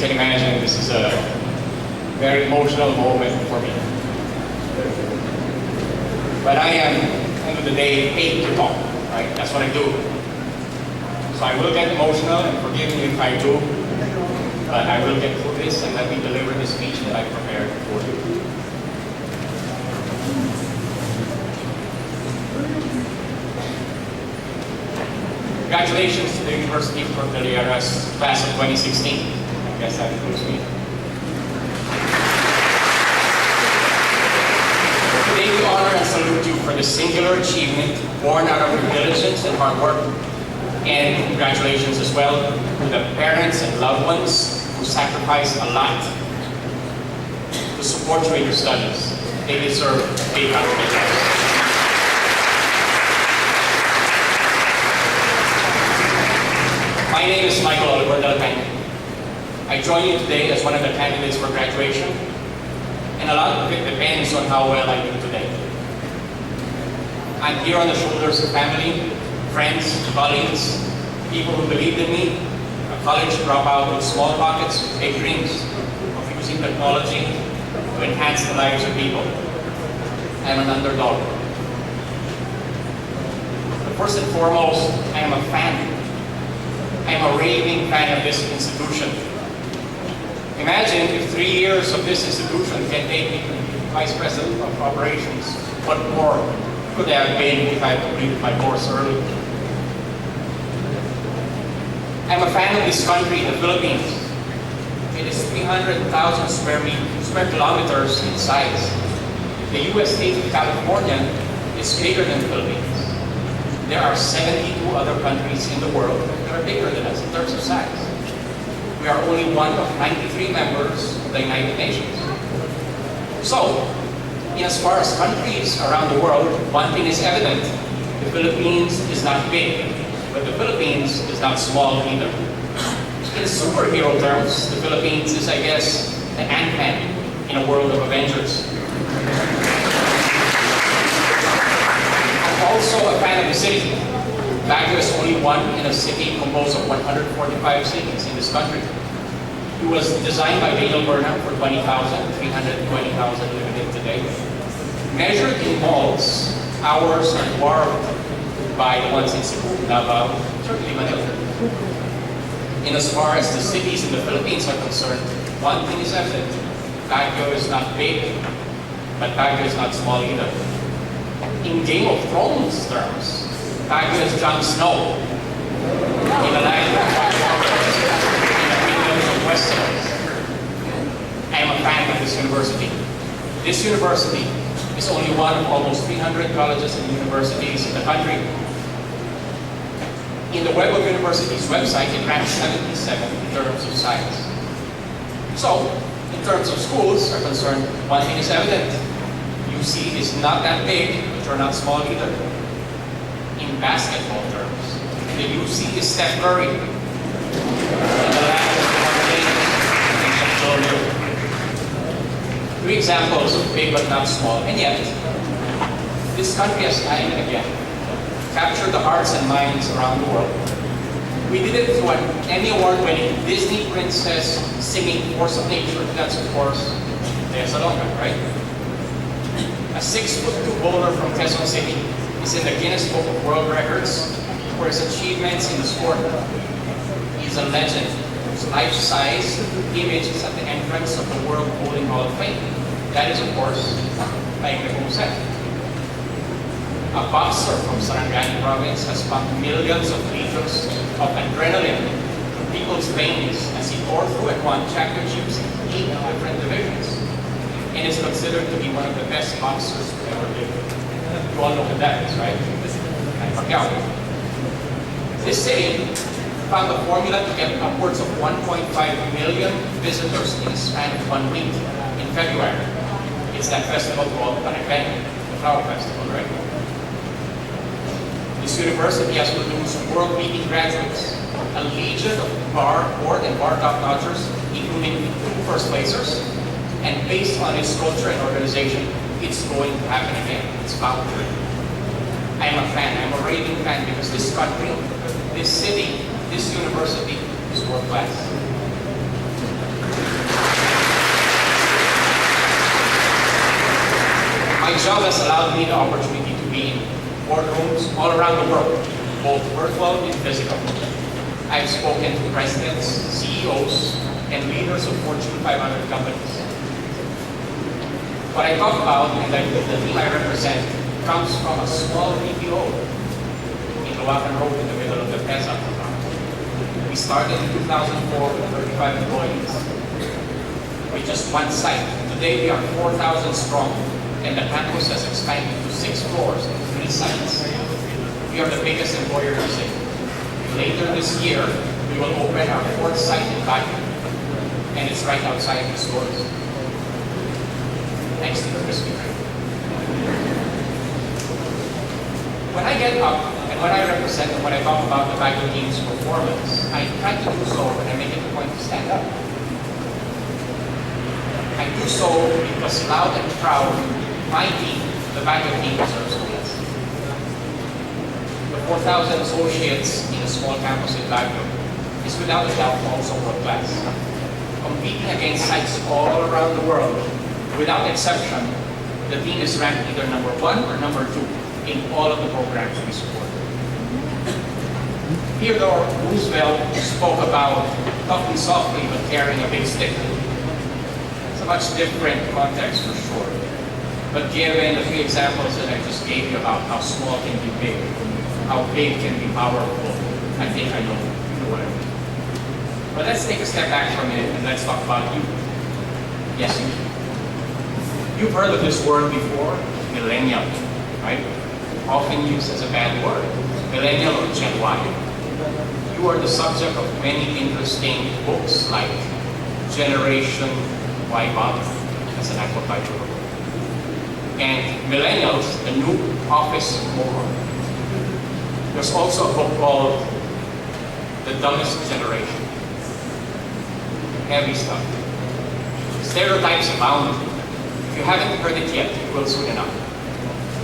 can imagine, this is a very emotional moment for me. But I am, end of the day, paid to talk, right? That's what I do. So I will get emotional, and forgive me if I do, but I will get through this and let me deliver the speech that I prepared for you. Congratulations to the University of Cordilleras class of 2016. I guess that includes me. Today we honor and salute you for the singular achievement born out of your diligence and hard work. And congratulations as well to the parents and loved ones who sacrificed a lot to support you in your studies. They deserve a big round of applause. My name is Dela Peña. I join you today as one of the candidates for graduation, and a lot of it depends on how well I do today. I'm here on the shoulders of family, friends, colleagues, people who believed in me, a college dropout with small pockets with big dreams of using technology to enhance the lives of people. I'm an underdog. But first and foremost, I am a fan. I'm a raving fan of this institution. Imagine if 3 years of this institution can take me to Vice President of Operations. What more could I have been if I had completed my course early? I'm a fan of this country, the Philippines. It is 300,000 square kilometers in size. The U.S. state of California is bigger than the Philippines. There are 72 other countries in the world that are bigger than us in terms of size. We are only one of 93 members of the United Nations. So, in as far as countries around the world, one thing is evident. The Philippines is not big, but the Philippines is not small either. In superhero terms, the Philippines is, I guess, the Ant-Man in a world of Avengers. Also a fan of the city. Baguio is only one in a city composed of 145 cities in this country. It was designed by Dela Peña for 20,000, 320,000 living in today. Measured in malls, ours are dwarfed by the ones in Cebu, Davao, certainly Manila. In as far as the cities in the Philippines are concerned, one thing is evident. Baguio is not big, but Baguio is not small either. In Game of Thrones terms, Baguio is Jon Snow in the land of in the kingdoms of Westeros. I am a fan of this university. This university is only one of almost 300 colleges and universities in the country. In the Web of Universities website, it ranks 77 in terms of size. So, in terms of schools are concerned, one thing is evident. UC is not that big, but you're not small either. In basketball terms, the UC is Steph Curry. In the land of the 3 examples of big but not small, and yet, this country has time and again captured the hearts and minds around the world. We did it through an Emmy Award-winning Disney princess singing Force of Nature. That's, of course, Dela Peña, right? A 6'2" bowler from Quezon City is in the Guinness Book of World Records for his achievements in the sport. He's a legend whose life-size image is at the entrance of the World Bowling Hall of Fame. That is, of course, Paeng Nepomuceno. A boxer from Sarangani province has pumped millions of liters of adrenaline through people's veins as he tore through and won championships in 8 different divisions, and is considered to be one of the best boxers to ever live. You all know who that is, right? Baguio. This city found a formula to get upwards of 1.5 million visitors in a span of 1 week in February. It's that festival called Commencement, the flower festival, right? This university has produced world-beating graduates, a legion of board and bar top-notchers, including 2 first-placers, and based on its culture and organization, it's going to happen again. It's bound to. I am a fan. I'm a raving fan because this country, this city, this university is world-class. job has allowed me the opportunity to be in boardrooms all around the world, both virtual and physical. I've spoken to presidents, CEOs, and leaders of Fortune 500 companies. What I talk about and the team I represent comes from a small BPO in Luacan Road in the middle of the PESA program. We started in 2004 with 35 employees with just one site. Today we are 4,000 strong, and the campus has expanded to 6 floors and 3 sites. We are the biggest employer in the city. Later this year, we will open our 4th site in Baguio, and it's right outside the stores, next to the Krispy Kreme. When I get up and when I represent and when I talk about the Baguio team's performance, I try to do so when I make it a point to stand up. I do so because loud and proud, my team, the Baguio team, deserves the best. The 4,000 associates in a small campus in Baguio is without a doubt also world class. Competing against sites all around the world, without exception, the team is ranked either number 1 or number 2 in all of the programs we support. Theodore Roosevelt spoke about talking softly but carrying a big stick. It's a much different context for sure. But given the 3 examples that I just gave you about how small can be big, how big can be powerful, I think I know what I mean. But let's take a step back for a minute and let's talk about you. Yes, you. You've heard of this word before, millennial, right? Often used as a bad word, millennial or Gen Y. You are the subject of many interesting books like Generation Y Bob, as an actual title. And Millennials, the New Office Moron. There's also a book called The Dumbest Generation. Heavy stuff. Stereotypes abound. If you haven't heard it yet, you will soon enough.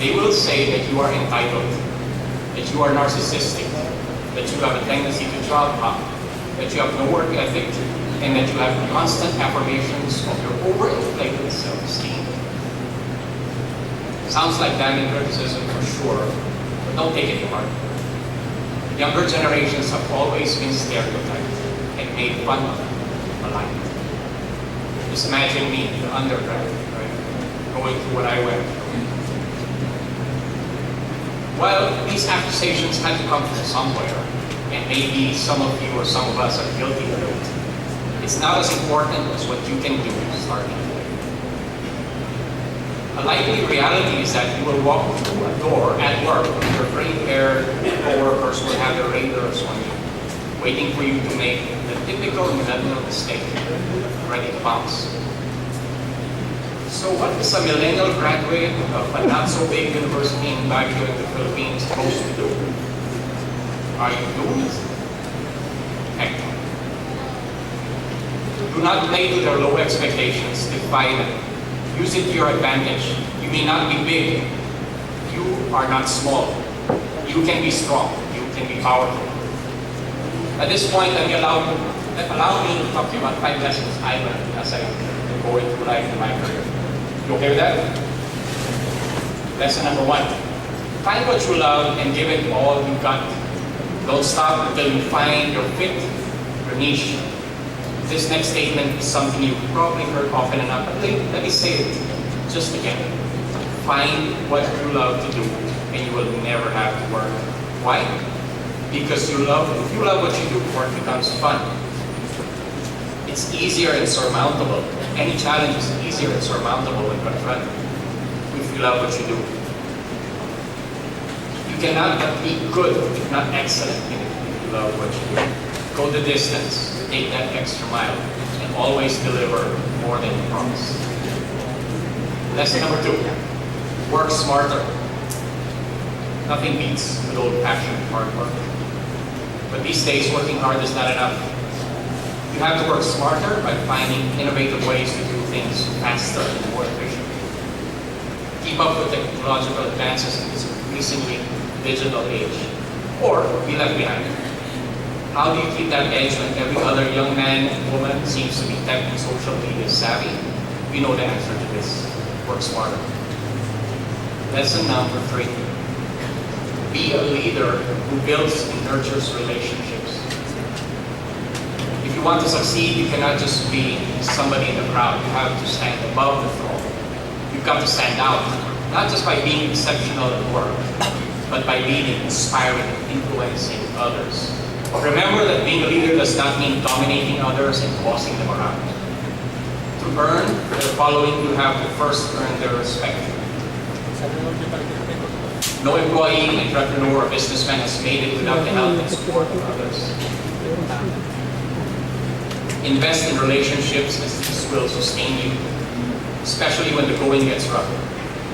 They will say that you are entitled, that you are narcissistic, that you have a tendency to job hop, that you have no work ethic, and that you have constant affirmations of your overinflated self-esteem. Sounds like damning criticism for sure, but don't take it to heart. Younger generations have always been stereotyped and made fun of alike. Just imagine me, the undergrad, right, going through what I went through. Well, these accusations had to come from somewhere, and maybe some of you or some of us are guilty of it. It's not as important as what you can do starting today. A likely reality is that you will walk through a door at work, your gray-haired co-workers will have their radars on you, waiting for you to make the typical millennial mistake, ready to bounce. So what is a millennial graduate of a not-so-big university in Baguio in the Philippines supposed to do? Are you doing it? Heck no. Do not play to their low expectations. Defy them. Use it to your advantage. You may not be big. You are not small. You can be strong. You can be powerful. At this point, allow me to talk to you about 5 lessons I learned as I go through life in my career. You okay with that? Lesson number 1. Find what you love and give it all you got. Don't stop until you find your fit, your niche. This next statement is something you've probably heard often enough, but let me say it just again. Find what you love to do and you will never have to work. Why? Because if you love what you do, work becomes fun. It's easier and surmountable. Any challenge is easier and surmountable when confronted if you love what you do. You cannot but be good, if not excellent, in it if you love what you do. Go the distance, take that extra mile, and always deliver more than you promise. Lesson number 2, work smarter. Nothing beats good old passion, hard work. But these days, working hard is not enough. You have to work smarter by finding innovative ways to do things faster and more efficiently. Keep up with technological advances in this increasingly digital age, or be left behind. How do you keep that edge when every other young man and woman seems to be tech and social media savvy? We know the answer to this. Work smarter. Lesson number 3. Be a leader who builds and nurtures relationships. If you want to succeed, you cannot just be somebody in the crowd. You have to stand above the throng. You've got to stand out, not just by being exceptional at work, but by leading, inspiring, and influencing others. Remember that being a leader does not mean dominating others and bossing them around. To earn their following, you have to first earn their respect. No employee, entrepreneur, or businessman has made it without the help and support of others. Invest in relationships as this will sustain you, especially when the going gets rough.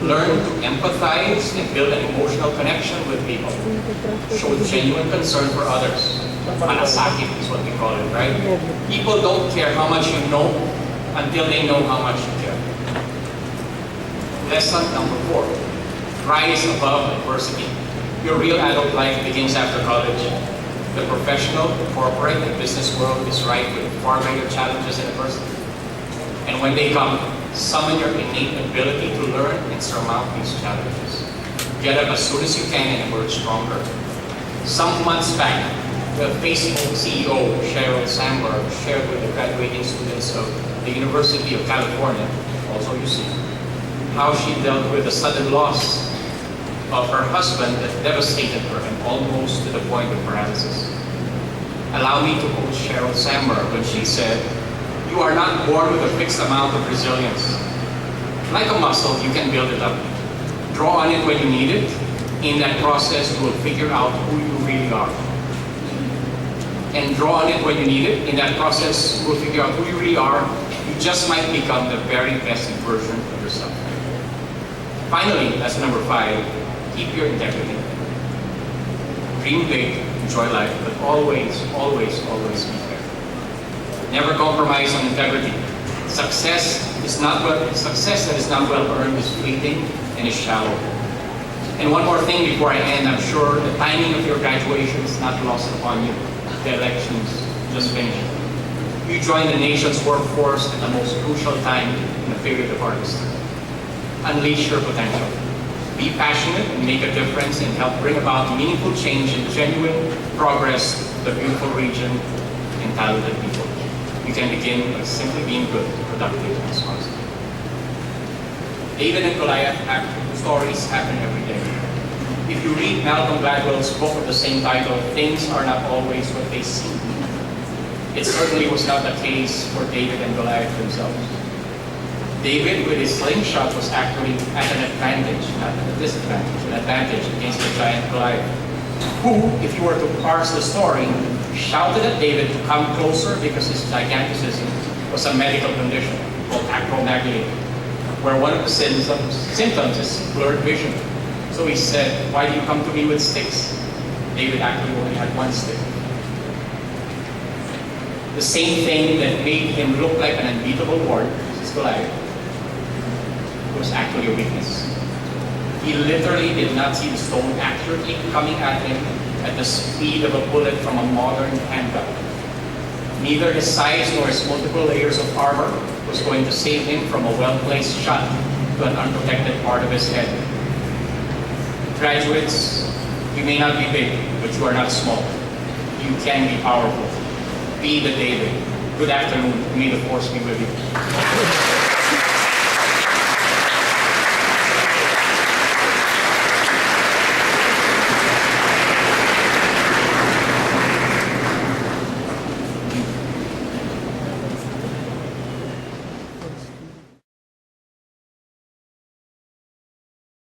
Learn to empathize and build an emotional connection with people. Show genuine concern for others. Malasakit is what we call it, right? People don't care how much you know until they know how much you care. Lesson number 4. Rise above adversity. Your real adult life begins after college. The professional, corporate, and business world is ripe with far greater challenges and adversity. And when they come, summon your innate ability to learn and surmount these challenges. Get up as soon as you can and emerge stronger. Some months back, the Facebook CEO, Sheryl Sandberg, shared with the graduating students of the University of California, also UC, how she dealt with the sudden loss of her husband that devastated her and almost to the point of paralysis. Allow me to quote Sheryl Sandberg when she said, "You are not born with a fixed amount of resilience. Like a muscle, you can build it up. Draw on it when you need it. In that process, you will figure out who you really are. And draw on it when you need it. In that process, you will figure out who you really are. You just might become the very best version of yourself." Finally, lesson number 5, keep your integrity. Dream big, enjoy life, but always, always, always be fair. Never compromise on integrity. Success that is not well earned is fleeting and is shallow. And one more thing before I end, I'm sure the timing of your graduation is not lost upon you. The elections just finished. You join the nation's workforce at the most crucial time in the period of our history. Unleash your potential. Be passionate and make a difference and help bring about meaningful change and genuine progress to the beautiful region and talented people. You can begin by simply being good, productive, and responsible. David and Goliath stories happen every day. If you read Malcolm Gladwell's book of the same title, things are not always what they seem. It certainly was not the case for David and Goliath themselves. David, with his slingshot, was actually at an advantage, not at a disadvantage, an advantage against the giant Goliath, who, if you were to parse the story, shouted at David to come closer because his giganticism was a medical condition called acromegaly, where one of the symptoms is blurred vision. So he said, "Why do you come to me with sticks?" David actually only had one stick. The same thing that made him look like an unbeatable warrior, his Goliath, was actually a weakness. He literally did not see the stone accurately coming at him at the speed of a bullet from a modern handgun. Neither his size nor his multiple layers of armor was going to save him from a well-placed shot to an unprotected part of his head. Graduates, you may not be big, but you are not small. You can be powerful. Be the David. Good afternoon. May the force be with you.